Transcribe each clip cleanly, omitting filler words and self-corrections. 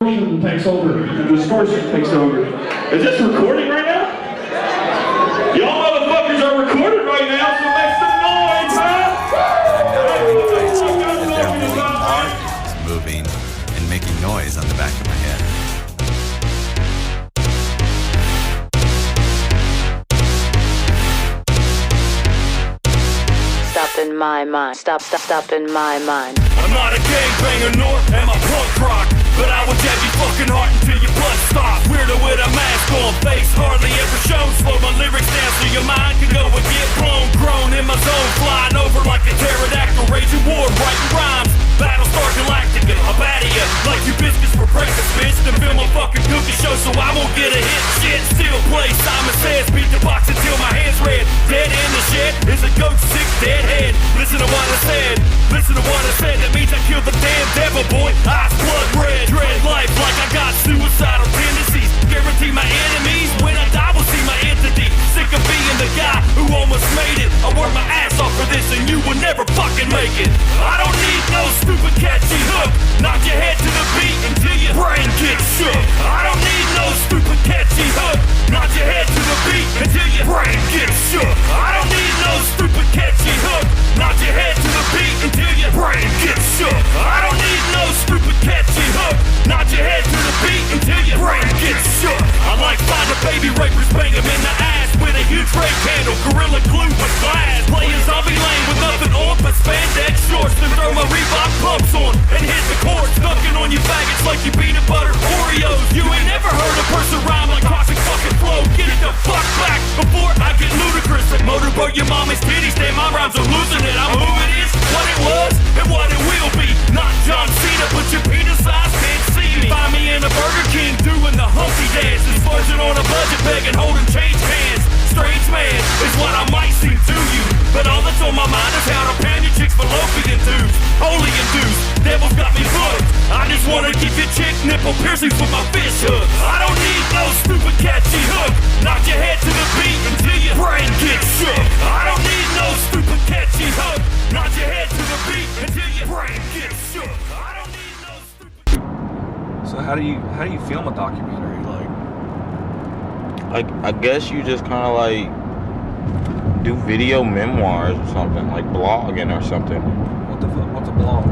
Distortion takes over. Distortion takes over. Is this recording right now? Y'all motherfuckers are recording right now, so make some noise, huh? Moving and making noise on the back of my head. Stop in my mind. Stop in my mind. I'm not a gangbanger nor am I punk rock, but I will jab your fucking heart until your blood stops. Weirdo with a mask on, face hardly ever shown. Slow my lyrics down so your mind can go and get blown. Grown in my zone, flying over like a pterodactyl, raging war, writing rhymes. Battlestar Galactica, a baddie like you biscuits for breakfast, bitch. Then film a fucking cookie show so I won't get a hit. Shit, still play Simon Says, beat the box until my hands red. Dead in the shit is a goat sick dead head. Listen to what I said, listen to what I said. That means I killed the damn devil, boy. Eyes blood red, dread life like I got suicidal tendencies. Guarantee my enemies when I die will see my entity. Sick of being the guy who almost made it. I work my ass off for this and you will never fucking make it. I don't need no stupid catchy hook. Knock your head to the beat until your brain gets shook. I don't need no stupid catchy hook. Knock your head to the beat until your brain gets shook. I don't need no stupid catchy hook. Knock your head to the beat until your brain gets shook. I don't need no stupid catchy hook. Knock your head to the beat until your brain gets shook. I like find a baby rapers, bang them in the ass with a huge rape handle, gorilla glue with glass. Play a zombie lane with nothing on but spandex shorts. Then throw my Reebok pumps on and hit the chords, dunking on you faggots like you peanut butter Oreos. You ain't never heard a person rhyme like toxic fucking flow. Get it the fuck back before I get ludicrous and motorboat your mama's titties. Damn, my rhymes are losing it. I'm who it is, what it was, and what it will be. Not John Cena, but your penis size can't see me. Find me in a Burger King doing the Humpty dance and splurging on a budget, begging, holding change hands. Strange man is what I might seem to you, but all that's on my mind is how to pound your chicks fallopian tubes. Holy induced, devil's got me booked. I just wanna keep your chick nipple piercings with my fish hook. I don't need no stupid catchy hook. Knock your head to the beat until your brain gets shook. I don't need no stupid catchy hook. Knock your head to the beat until your brain gets shook. I don't need no stupid. So how do you film a documentary? I guess you just kind of like do video memoirs or something, like blogging or something. What the fuck? What's a blog?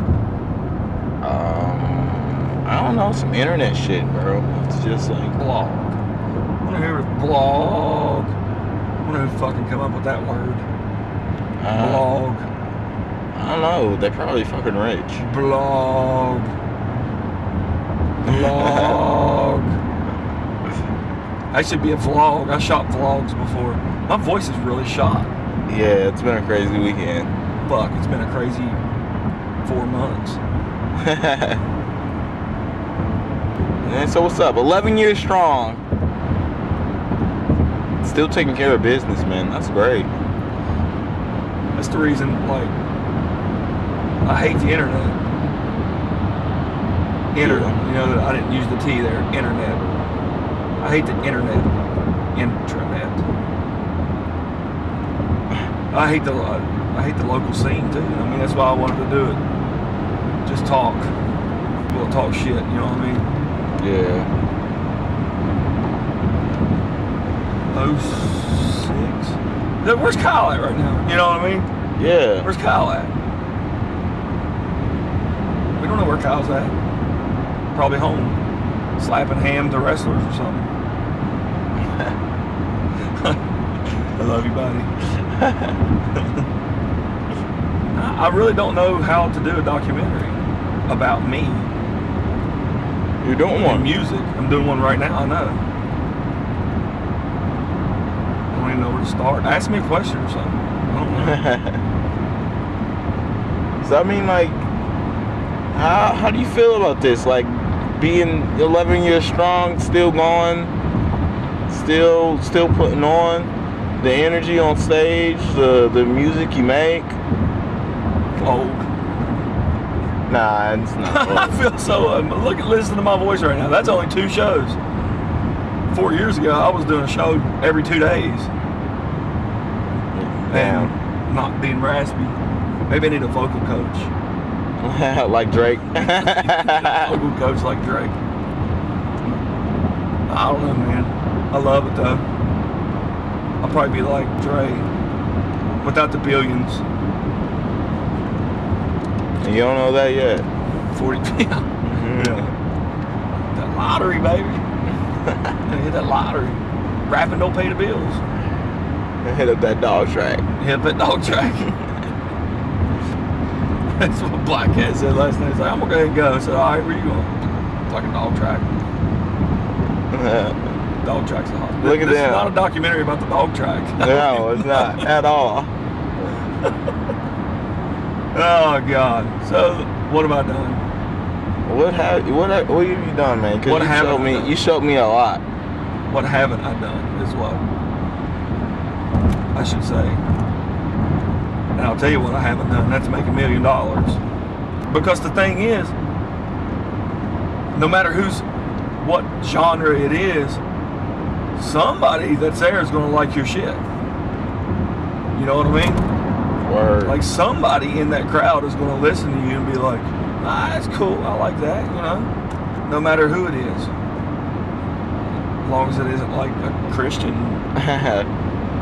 I don't know, some internet shit, bro. It's just like blog. I wonder who blog. I wonder who fucking come up with that word. Blog. I don't know. They're probably fucking rich. Blog. Blog. I should be a vlog. I shot vlogs before. My voice is really shot. Yeah, it's been a crazy weekend. Fuck, it's been a crazy 4 months. And so what's up? 11 years strong. Still taking care of business, man. That's great. That's the reason, like, I hate the internet. Internet. You know, I didn't use the T there. Internet. I hate the internet. Intranet. I hate the local scene too. I mean, that's why I wanted to do it. Just talk. We'll talk shit, you know what I mean? Yeah. 06. Where's Kyle at right now? You know what I mean? Yeah. Where's Kyle at? We don't know where Kyle's at. Probably home. Slapping ham to wrestlers or something. I love you, buddy. I really don't know how to do a documentary about me. You're doing one. Music. I'm doing one right now, I know. I don't even know where to start. Ask me a question or something. I don't know. So I mean, like, how do you feel about this? Like, being 11 years strong, still going, still putting on the energy on stage, the music you make. Old. Nah, it's not old. I feel so. Listen to my voice right now. That's only 2 shows. 4 years ago, I was doing a show every 2 days. Damn. And not being raspy. Maybe I need a vocal coach. Like Drake. Vocal coach like Drake. I don't know, man. I love it though. I'll probably be like Dre, without the billions. And you don't know that yet. 40. Yeah. That lottery, baby. Hit that lottery. Rapping don't pay the bills. Hit up that dog track. Hit up that dog track. That's what Black Cat said last night. He's like, I'm gonna go ahead and go. I said, all right, where you going? It's like a dog track. Dog track's a hot. Look at this that. It's not a documentary about the dog track. No, it's not at all. Oh God. So what have I done? What have you done, man? 'Cause What haven't I done? You showed me a lot. What haven't I done is what I should say. And I'll tell you what I haven't done. That's make $1 million. Because the thing is, no matter what genre it is, somebody that's there is going to like your shit. You know what I mean? Word. Like somebody in that crowd is going to listen to you and be like, ah, that's cool. I like that, you know? No matter who it is. As long as it isn't like a Christian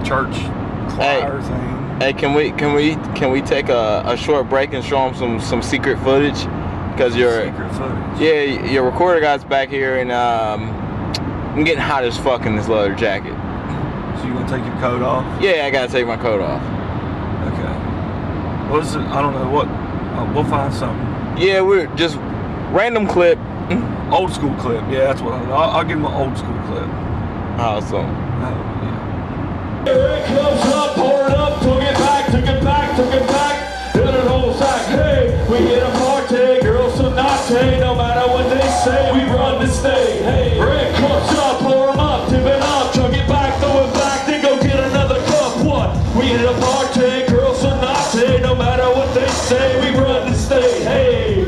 church choir thing. Hey, can we take a short break and show them some secret footage? Because Secret footage. Yeah, your recorder guy's back here, and I'm getting hot as fuck in this leather jacket. So you gonna take your coat off? Yeah, I gotta take my coat off. Okay. What is it? I don't know. What? We'll find something. Yeah, we're just random clip. Old school clip. Yeah, that's what I'll give him an old school clip. Awesome. Oh, yeah. Here it comes up, pour it up, took it back, hit it whole sack. Hey, we hit a party, girls so naughty, no matter what they say, we run the state. Hey, here it comes up, pour 'em up, tip it up, chug it back, throw it back, then go get another cup. What? We hit a party, girls so naughty, no matter what they say, we run the state. Hey.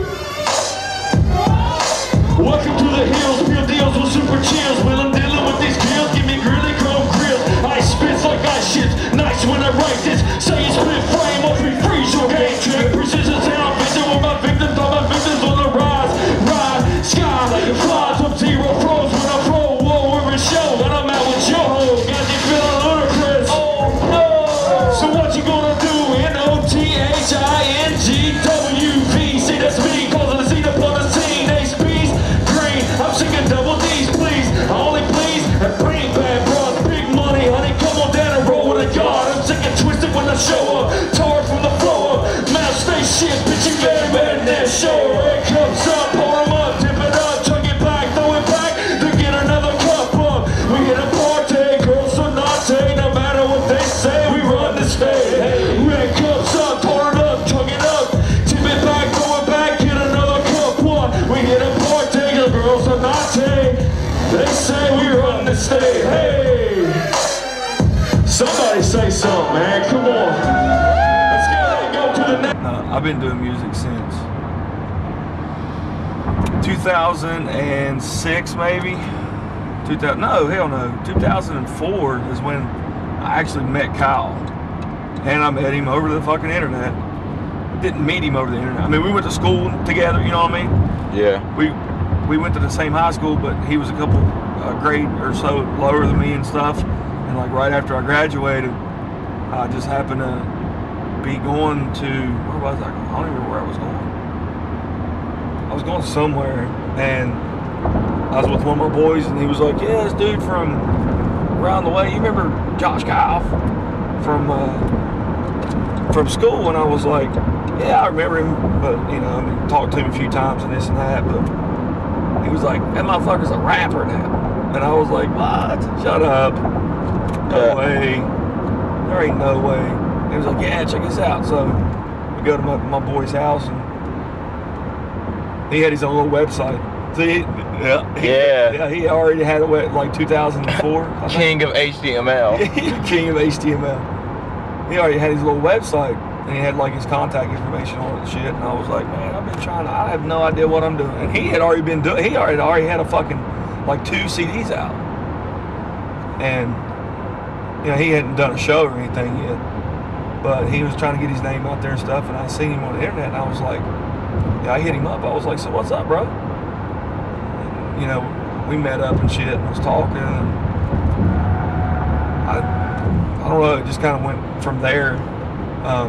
Welcome to the hills, real deals with super chills. When I'm dealing with these grills, give me grilly chrome grills. I spits like ice shit, nice when I write this. Say you split flame, watch me freeze your game trick. Precision sound, vision with my victims, all my victims on the rise. Ride, sky, like it flies up zero pros when I pro. Whoa, we're in show, and I'm out with your home. Got you feeling ludicrous. Oh no! So what you gonna do? NOTHINGWV. See, that's me, causing a scene upon the scene. HB's green, I'm singing double D's, please. I only please and bring bad bros, big money, honey. Come on down and roll with a guard. I'm sick and twisted when I show up. Torn from the floor up. Mouth stay shit, bitch, you very bad in that show. It comes up, pour 'em up, tip it up, chug it back, throw it back, then get another cup up. We hit a party, girls so naughty, no matter what they say, we run the state. Red cups up, pour it up, chug it up, tip it back, throw it back, get another cup up. We hit a party, the girls are naughty, they say we run the state. Hey, somebody say something, man. Come on, let's go to the next. I've been doing music since 2006, maybe. 2000? No, hell no. 2004 is when I actually met Kyle, and I met him over the fucking internet. Didn't meet him over the internet. I mean, we went to school together. You know what I mean? Yeah. We went to the same high school, but he was a couple grade or so lower than me and stuff. And like right after I graduated, I just happened to be going to, where was I? I don't even remember where I was going. I was going somewhere, and I was with one of my boys, and he was like, yeah, this dude from around the way, you remember Josh Kyle from school? And I was like, yeah, I remember him, but you know, I mean, talked to him a few times and this and that, but he was like, that motherfucker's a rapper now. And I was like, what? Shut up. No way. There ain't no way. He was like, yeah, check this out. So we go to my boy's house, and he had his own little website. See, he already had it like 2004. King of HTML. King of HTML. He already had his little website, and he had like his contact information on it and shit. And I was like, man, I've been trying. I have no idea what I'm doing. And he had already been doing. He already had a fucking like 2 CDs out, and you know, he hadn't done a show or anything yet. But he was trying to get his name out there and stuff, and I seen him on the internet, and I was like, yeah, I hit him up. I was like, so what's up, bro? And, you know, we met up and shit and was talking. And I don't know, it just kind of went from there. I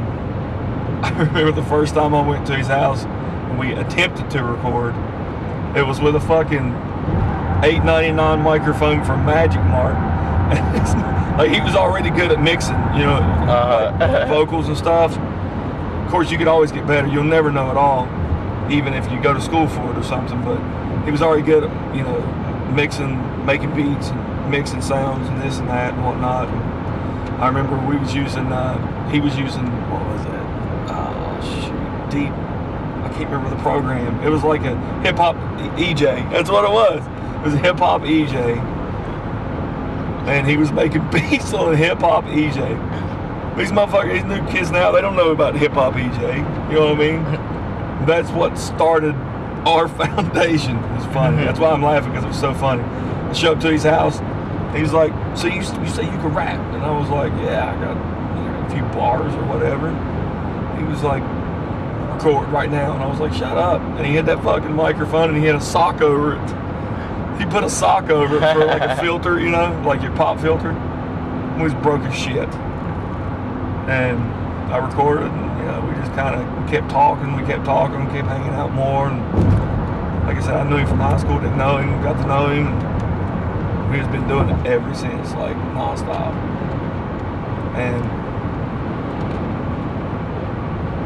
remember the first time I went to his house and we attempted to record. It was with a fucking $8.99 microphone from Magic Mart. Like, he was already good at mixing, you know, like vocals and stuff. Of course, you could always get better. You'll never know it all, even if you go to school for it or something. But he was already good at, you know, mixing, making beats and mixing sounds and this and that and whatnot. And I remember we was using, he was using, what was that? Oh, shoot, Deep. I can't remember the program. It was like a hip-hop EJ. That's what it was. It was a hip-hop EJ. And he was making beats on a hip-hop EJ. These motherfuckers, these new kids now, they don't know about hip-hop EJ. You know what I mean? That's what started our foundation. It's funny. That's why I'm laughing, because it was so funny. I showed up to his house. He's like, so you say you can rap? And I was like, yeah, I got, you know, a few bars or whatever. He was like, record right now. And I was like, shut up. And he had that fucking microphone and he had a sock over it. He put a sock over it for like a filter, you know, like your pop filter. It was broke as shit. And I recorded and, you know, we just kind of kept talking, we kept hanging out more. And like I said, I knew him from high school, didn't know him, got to know him. And we just been doing it ever since, like nonstop. And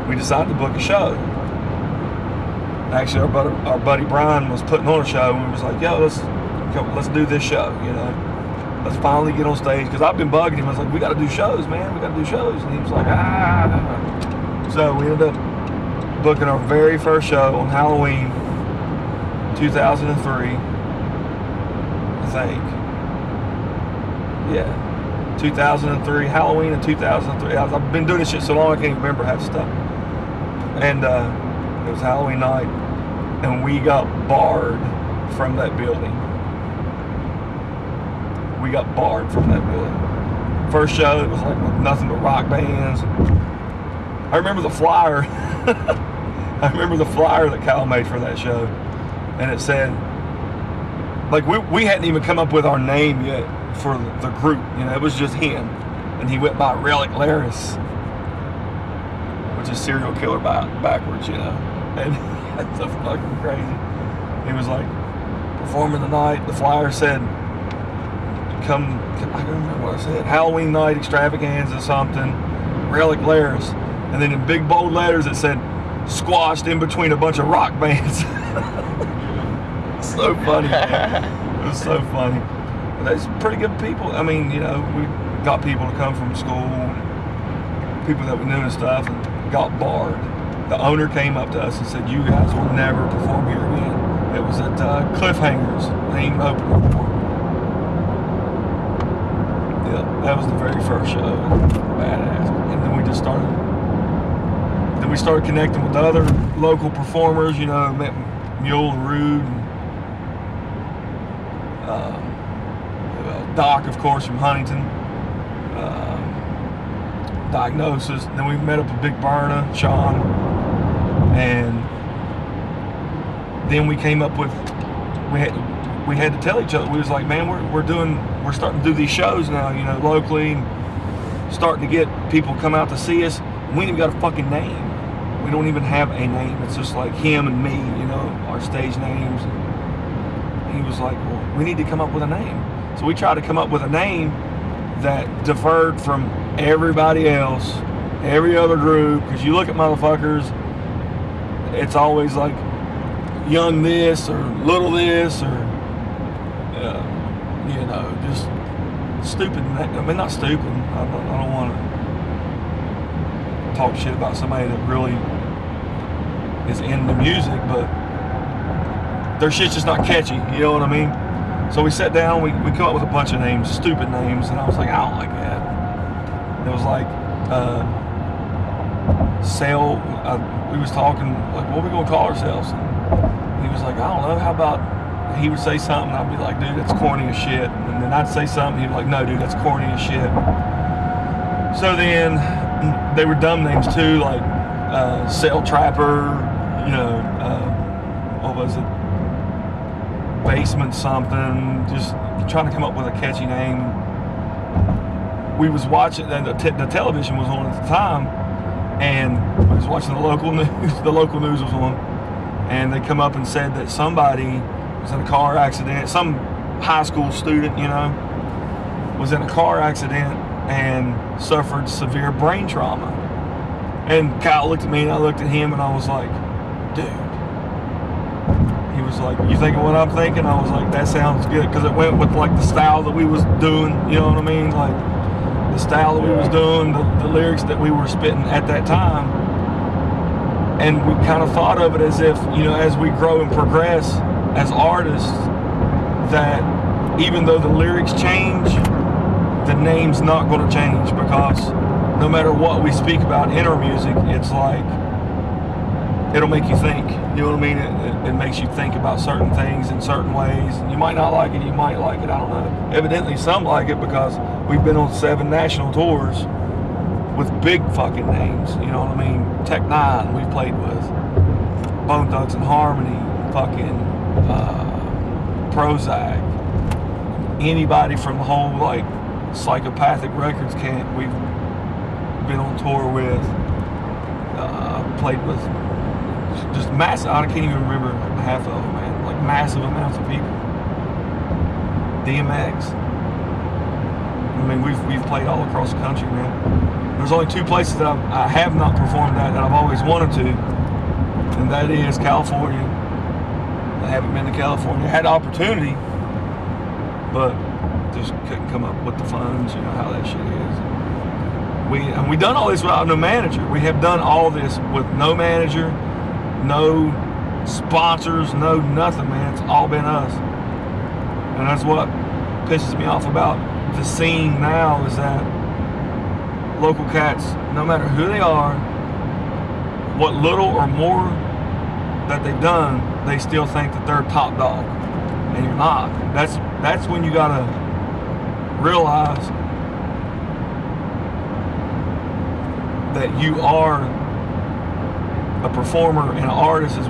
we decided to book a show. Actually, our buddy Brian was putting on a show, and we was like, yo, let's do this show, you know. Let's finally get on stage, because I've been bugging him. I was like, we got to do shows, man. We got to do shows. And he was like, So we ended up booking our very first show on Halloween 2003, I think. Yeah, 2003, Halloween of 2003. I've been doing this shit so long I can't even remember half the stuff. And it was Halloween night, and we got barred from that building. We got barred from that building. First show, it was like nothing but rock bands. I remember the flyer. I remember the flyer that Kyle made for that show, and it said, like, we hadn't even come up with our name yet for the group. You know, it was just him, and he went by Relic Laris, which is serial killer backwards, you know. And that's so fucking crazy. He was like, performing the night. The flyer said, I don't remember what I said, Halloween night extravaganza or something, Relic Laris. And then in big bold letters it said, squashed in between a bunch of rock bands. So funny, man. It was so funny. But that's pretty good people. I mean, you know, we got people to come from school, people that we knew and stuff, and got barred. The owner came up to us and said, you guys will never perform here again. It was at Cliffhangers. They ain't even opened before. Yeah, that was the very first show. Badass. And then we just started. Then we started connecting with other local performers. You know, met Mule and Rude, and Doc, of course, from Huntington. Diagnosis. Then we met up with Big Burna, Sean, and then we came up with we had to tell each other. We was like, man, we're starting to do these shows now, you know, locally, and starting to get people come out to see us. We ain't even got a fucking name. We don't even have a name. It's just like him and me, you know, our stage names. And he was like, well, we need to come up with a name. So we tried to come up with a name that differed from everybody else, every other group, because you look at motherfuckers, it's always like young this or little this, or you know, just stupid. I mean, not stupid. I don't want to talk shit about somebody that really is into music, but their shit's just not catchy. You know what I mean? So we sat down, we come up with a bunch of names, stupid names, and I was like, I don't like that. It was like we was talking like, what are we gonna call ourselves? And he was like, I don't know, how about, he would say something, I'd be like, dude, that's corny as shit. And then I'd say something, he'd be like, no, dude, that's corny as shit. So then they were dumb names too, like Cell Trapper, you know, what was it? Basement something, just trying to come up with a catchy name. We was watching, and the television was on at the time, and I was watching the local news. The local news was on, and they come up and said that somebody was in a car accident. Some high school student, you know, was in a car accident and suffered severe brain trauma. And Kyle looked at me and I looked at him and I was like, dude. He was like, you thinking what I'm thinking? I was like, that sounds good, because it went with like the style that we was doing, you know what I mean? Like the style that we was doing, the lyrics that we were spitting at that time. And we kind of thought of it as if, you know, as we grow and progress as artists, that even though the lyrics change, the name's not going to change, because no matter what we speak about in our music, it's like, it'll make you think, you know what I mean? It makes you think about certain things in certain ways. You might not like it, you might like it, I don't know. Evidently some like it, because we've been on 7 national tours with big fucking names, you know what I mean? Tech-9 we've played with, Bone Thugs and Harmony, fucking Prozac, anybody from the whole like Psychopathic Records camp we've been on tour with, played with just massive, I can't even remember half of them, man, like massive amounts of people. DMX. I mean, we've played all across the country, man. There's only 2 places that I have not performed at that I've always wanted to, and that is California. I haven't been to California. I had the opportunity, but just couldn't come up with the funds, you know how that shit is. And we done all this without no manager. We have done all this with no manager, no sponsors, no nothing, man. It's all been us. And that's what pisses me off about the scene now, is that local cats, no matter who they are, what little or more that they've done, they still think that they're top dog, and you're not. That's when you gotta realize that you are a performer and an artist. Is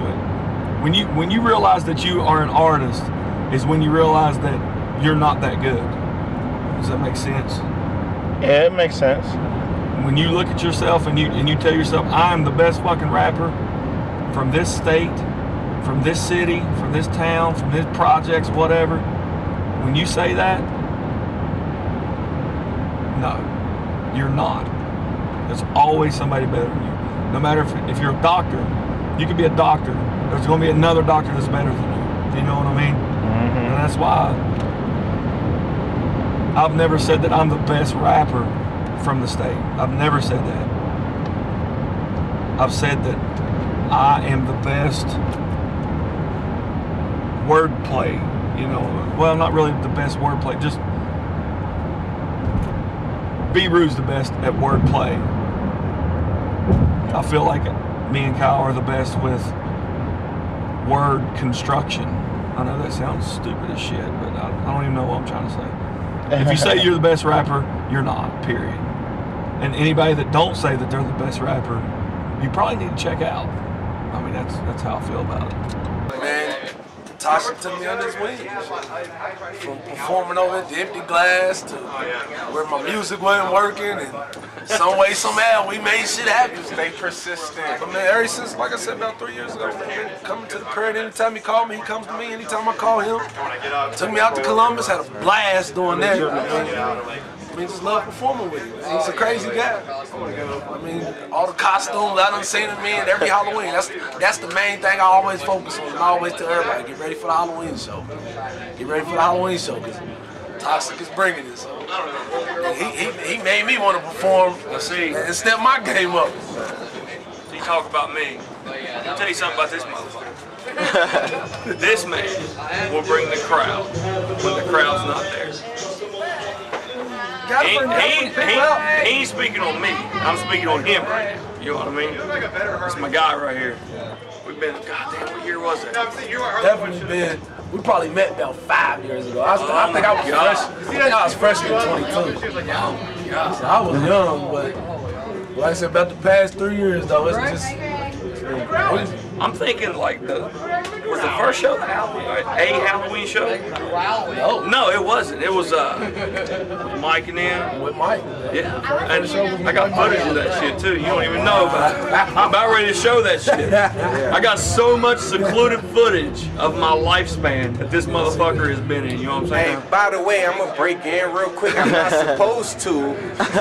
when you realize that you are an artist, is when you realize that you're not that good. Does that make sense? Yeah, it makes sense. When you look at yourself and you tell yourself, I'm the best fucking rapper from this state, from this city, from this town, from this projects, whatever. When you say that, no, you're not. There's always somebody better than you. No matter if you're a doctor, you could be a doctor. There's going to be another doctor that's better than you. You know what I mean? Mm-hmm. And that's why I've never said that I'm the best rapper from the state. I've never said that. I've said that I am the best wordplay, you know. Well, not really the best wordplay, just B-Rue's the best at wordplay. I feel like me and Kyle are the best with word construction. I know that sounds stupid as shit, but I don't even know what I'm trying to say. If you say you're the best rapper, you're not, period. And anybody that don't say that they're the best rapper, you probably need to check out. I mean, that's how I feel about it. Man, Tasha took me under his wing. From performing over at the Empty Glass to where my music wasn't working, and some way, somehow, we made shit happen. Stay persistent. But man, ever since, like I said, about 3 years ago, man, coming to the parade, anytime he called me, he comes to me. Anytime I call him, took me out to Columbus, had a blast doing that. I mean, just love performing with him. He's a crazy guy. I mean, all the costumes I done seen him in every Halloween. That's the main thing I always focus on. And I always tell everybody, get ready for the Halloween show. Get ready for the Halloween show, because Toxic is bringing it. So he made me want to perform and step my game up. You talk about me. I'll tell you something about this motherfucker. This man will bring the crowd when the crowd's not there. He ain't speaking on me. I'm speaking on him right now. You know what I mean? That's my guy right here. We've been, goddamn, what year was it? Definitely been. We probably met about 5 years ago. I think I was freshman in 22. So I was young, but like I said, about the past 3 years though, it's just been crazy. I'm thinking like Was the first show a Halloween show? No, it wasn't. It was Mike and them. With Mike. Yeah, and I got footage of that shit too. You don't even know about it. I'm about ready to show that shit. I got so much secluded footage of my lifespan that this motherfucker has been in. You know what I'm saying? Hey, by the way, I'm gonna break in real quick. I'm not supposed to.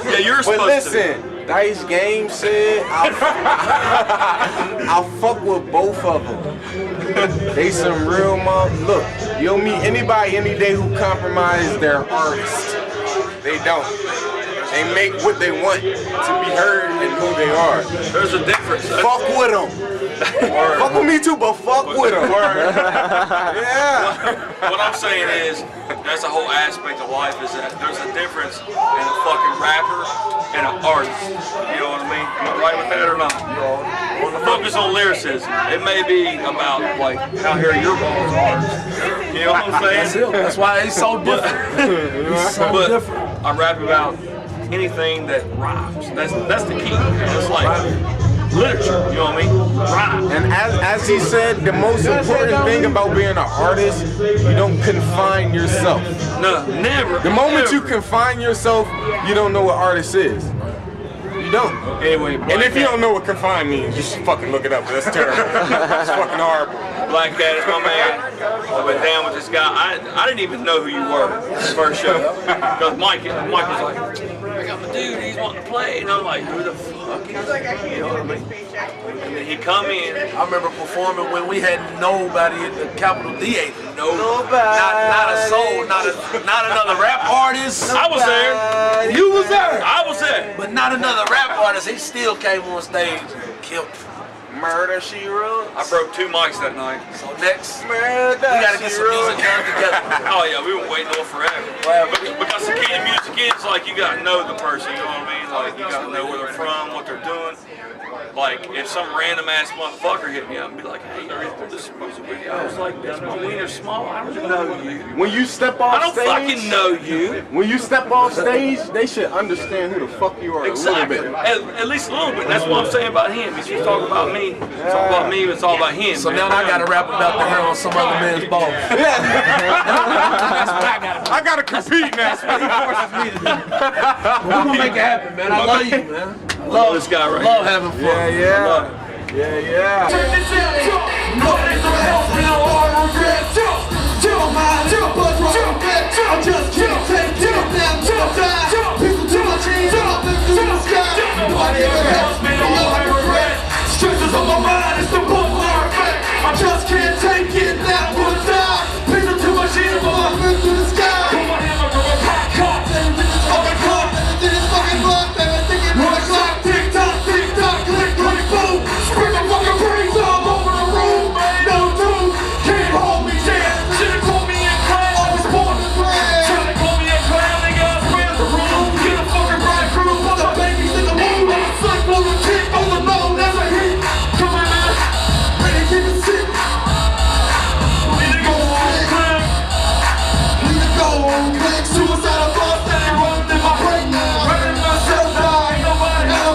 Yeah, you're supposed But listen, to. Dice Game said I'll fuck with both of them. They some real Look, you'll meet anybody any day who compromise their artist. They don't. They make what they want to be heard and who they are. There's a difference. Fuck with them. Fuck with me too, but fuck with them. Yeah. What I'm saying is, that's a whole aspect of life is that there's a difference in a fucking rapper and an artist. You know what I mean? Am I right with that or not? Focus on lyricism. It may be about like how hairy your balls are. You know what I'm saying? That's why he's so different. He's so different. I rap about anything that rhymes. That's the key. It's like literature, you know what I mean? Rhyme. And as he said, the most important thing about being an artist, you don't confine yourself. No, never. The moment never. you confine yourself, you don't know what artist is. You don't. Anyway, And if you don't know what confine means, you should fucking look it up. That's terrible. It's fucking horrible. Black Cat is my man. I went down with this guy. I didn't even know who you were this first show. Because Mike was like, I got my dude, he's wanting to play. And I'm like, who the fuck is that? You know what I mean? And then he come in. I remember performing when we had nobody at the Capital D8. Nobody. Not a soul, not another rap artist. I was there. You was there. I was there. But not another rap artist. He still came on stage and killed it. Murder, She Wrote. I broke 2 mics that night. So next, Murder, we gotta get She some music Wrote. done together. Oh yeah, we were waiting on forever. Because the key to music is like you gotta know the person, you know what I mean? Like you gotta know where they're from, what they're doing. Like if some random ass motherfucker hit me up and be like, hey, this music video, I was like, that's my wiener small, I don't know you. When you step off I don't stage, fucking know you. When you step off stage, they should understand who the fuck you are Exactly. a little bit. At least a little bit. That's what I'm saying about him. If you talk about me, talk about me, it's all about him. So man. now I gotta rap about the hair on some other man's balls. I gotta compete now. We're gonna make it happen, man. I love you, man. I love this guy right Love here. having fun. Yeah. Stretches on my mind, it's the butler effect. I just can't take it, that would die. Pizza to my chin, while I flew through the sky. Put my hammer from a pop cop, then this is fucking clock. Then this fucking block, then I think it's my clock. Tick tock, click, click, boom. Spread my fucking brains all over the room. No dude, can't hold me down. Should've called me in class, I was born to play. Trying to call me a clown, nigga, I spread the room. Get a fucking ride crew, put the babies in the mood. I'm a slick, on the tick, on the low, that's a hit. Come on, man. Ready to keep it sick. Need to go on crack. Need to go on crack. Suicidal thoughts that ain't running in my brain now. Running myself down. Ain't nobody. I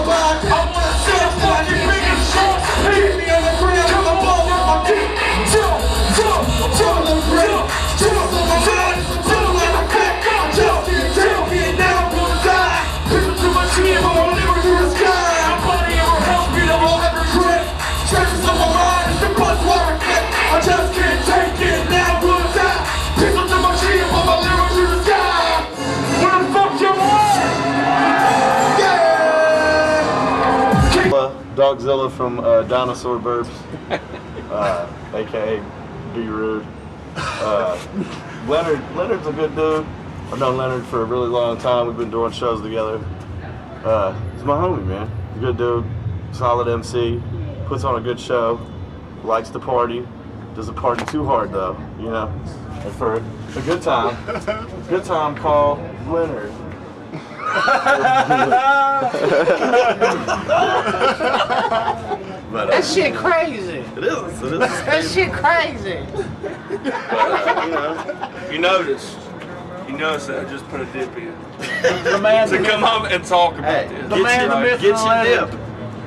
wanna see a fucking big and short. Hit me on the ground. Come on, ball with my dick. Jump on the ground. Jump on my body. Jump like a cat. Jump it now. I'm gonna die. Pistol to my chin, but I'll never do the sky. My body ever help me, I won't ever regret. Stretches on my mind, it's the buzzword effect. I just can't take it, now would die. Pistol to my chin, but my lyrics to the sky. Where the fuck you at? Yeah! Dogzilla from Dinosaur Burbs, aka Be Rude. Leonard's a good dude. I've known Leonard for a really long time. We've been doing shows together. He's my homie, man. Good dude, solid MC, puts on a good show, likes to party, doesn't party too hard though, you know. And for a good time, call Leonard. But, That shit crazy. It is. That shit crazy. You notice that I just put a dip in. The man, To come up and talk about this. the man, the myth, Get and the your legend. dip.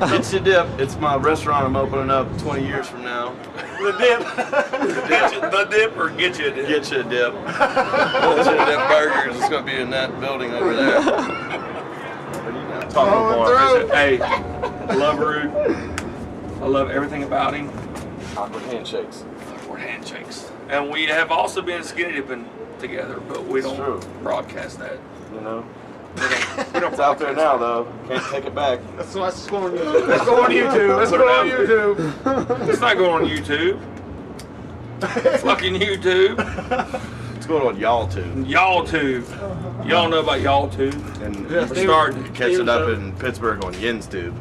Get your dip. It's my restaurant I'm opening up 20 years from now. The dip. The dip or get you a dip? Get you a dip. Get you a dip burgers. It's gonna be in that building over there. Taco bar. Hey, I love Rude. I love everything about him. Awkward handshakes. Awkward handshakes. And we have also been skinny dipping together, but we don't broadcast that. You know. We don't It's out there now, though. Can't take it back. Let's go on YouTube. Let's go on YouTube. Let's go on YouTube. It's not going on YouTube. Fucking YouTube. It's going on y'all too. Y'all too. Y'all know about y'all too. And we're starting to catch it up in Pittsburgh on Yin's tube.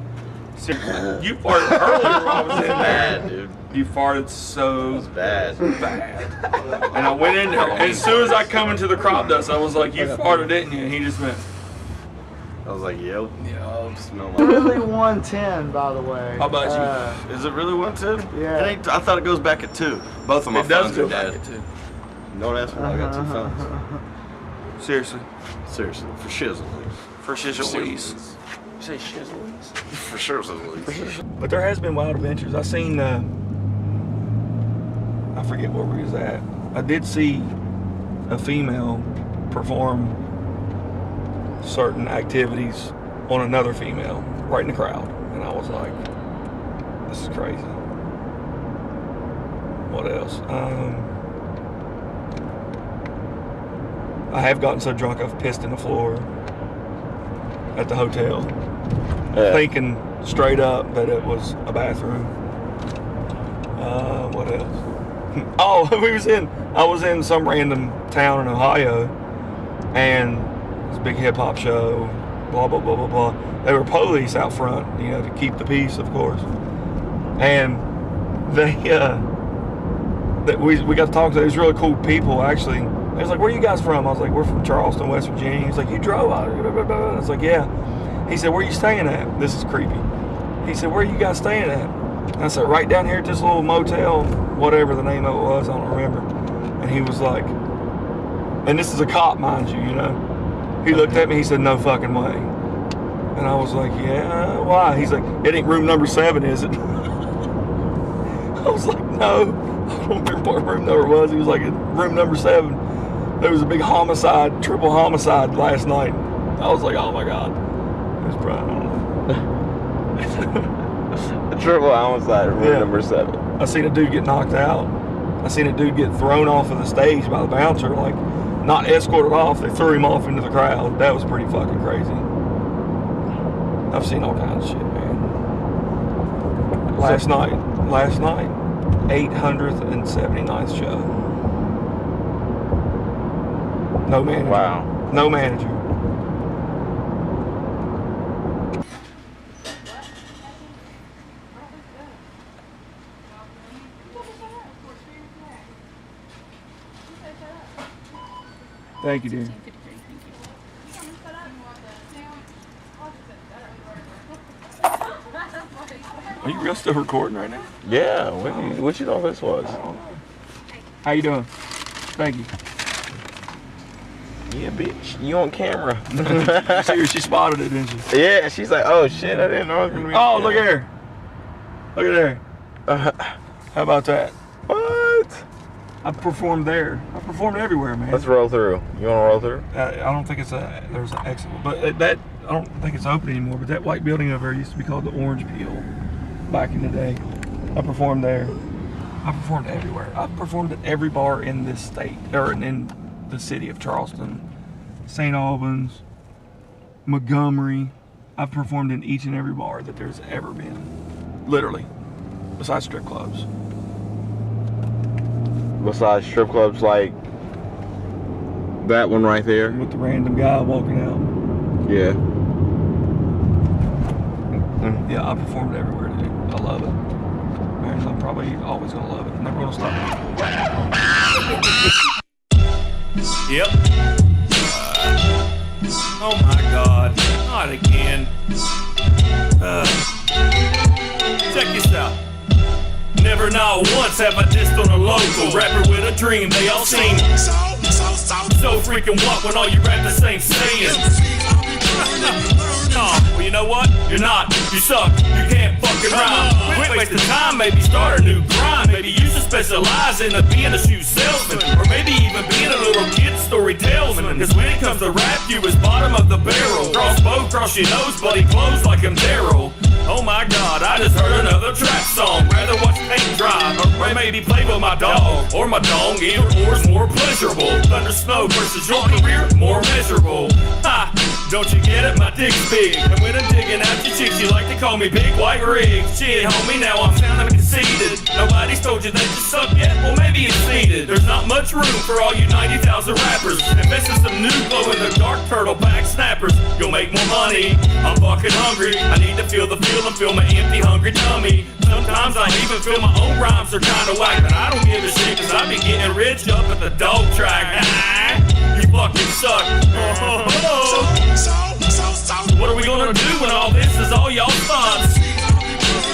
You farted earlier when I was in there. Bad, dude. You farted so bad. And I went in there, and as soon as I come into the crop dust, I was like, you farted, didn't you? And he just went. I was like, yo, smell like Really 110, by the way. How about you? Is it really 110? Yeah. It ain't, I thought it goes back at 2. Both of my It does phones go are back dead. at 2. Don't ask me why I got 2 phones. Seriously. Seriously, for shizzles. For shizzles. You say shizzles? For shizzles. But there has been wild adventures. I seen, I forget where we was at. I did see a female perform certain activities on another female right in the crowd. And I was like, this is crazy. What else? I have gotten so drunk I've pissed in the floor at the hotel, thinking straight up that it was a bathroom. What else? Oh, I was in some random town in Ohio, and this big hip hop show, blah blah blah blah blah. There were police out front, you know, to keep the peace, of course. And they we got to talk to these really cool people. Actually, they was like, "Where are you guys from?" I was like, "We're from Charleston, West Virginia." He's like, "You drove?" I was like, "Yeah." He said, "Where are you staying at?" This is creepy. He said, "Where are you guys staying at?" And I said, "Right down here at this little motel, whatever the name of it was, I don't remember." And he was like, and this is a cop, mind you, you know. He looked at me, he said, "No fucking way." And I was like, "Yeah, why?" He's like, "It ain't room number 7, is it?" I was like, "No." I don't remember what room number was. He was like, "Room number 7. There was a big homicide, triple homicide last night." I was like, "Oh my God." It was probably, I don't know. A triple homicide, room number 7. I seen a dude get knocked out. I seen a dude get thrown off of the stage by the bouncer, like not escorted off. They threw him off into the crowd. That was pretty fucking crazy. I've seen all kinds of shit, man. Last night, 879th show. No manager. Wow. No manager. Thank you, dear. Are you real still recording right now? Yeah, what you know this was? How you doing? Thank you. Yeah, bitch, you on camera. She spotted it, didn't she? Yeah, she's like, oh shit, I didn't know it was gonna be. Oh, look at her. Look at there. How about that? What? I performed there. I performed everywhere, man. Let's roll through. You wanna roll through? I don't think there's an exit, but that I don't think it's open anymore. But that white building over there used to be called the Orange Peel back in the day. I performed there. I performed everywhere. I performed at every bar in this state, or in the city of Charleston, St. Albans, Montgomery. I've performed in each and every bar that there's ever been, literally, besides strip clubs. Besides strip clubs like that one right there? With the random guy walking out. Yeah. Yeah, I performed everywhere, dude. I love it. And I'm probably always gonna love it. I'm never gonna stop. Yep. Oh my God, not again. Check this out. Never, not once have I dissed on a local rapper with a dream. They all seem so freaking what when all you rap the same saying. Well, you know what? You're not. You suck. You can't fucking rhyme. Quit wasting time. Maybe start a new grind. Maybe you should specialize in being a shoe salesman, or maybe even being a little kid story talesman. Cause when it comes to rap, you is bottom of the barrel. Crossbow, cross your nose, buddy, close like I'm Daryl. Oh my God, I just heard another trap song. Rather watch paint dry, or maybe play with my dog or my dong. Either or's more pleasurable. Thunder snow versus your career, more measurable. Ha! Don't you get it? My dick's big, and when I'm digging out your chicks, you like to call me Big White Rig. Shit, homie, now I'm sounding conceited. Nobody's told you that you suck yet? Well, maybe it's needed. There's not much room for all you 90,000 rappers. Invest in some new glow-in-the-dark turtle back snappers. You'll make more money. I'm fucking hungry. I need to feel the feel and feel my empty, hungry tummy. Sometimes I even feel my own rhymes are kinda whack, but I don't give a shit, cause I be getting rich up at the dog track. You fucking suck. What are we gonna do when all this is all y'all's thoughts?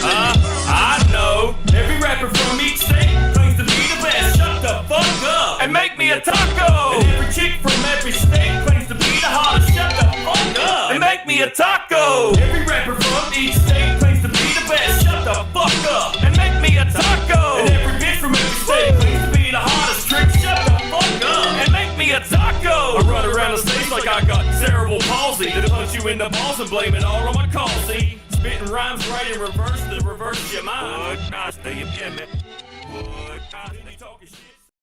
I know. Every rapper from each state claims to be the best. Shut the fuck up and make me a taco. And every chick from every state claims to be the hottest. Shut the fuck up and make me a taco. Every rapper from each state claims to be the best. Shut the fuck up and make me a taco. And every bitch from every state claims to be the hottest. Trick, shut the fuck up and make me a taco. I run around the stage like I got cerebral palsy. To punch you in the balls and blame it all on my call. See, spitting rhymes right in reverse to reverse your mind. Would not stay in me. Would not stay talking shit.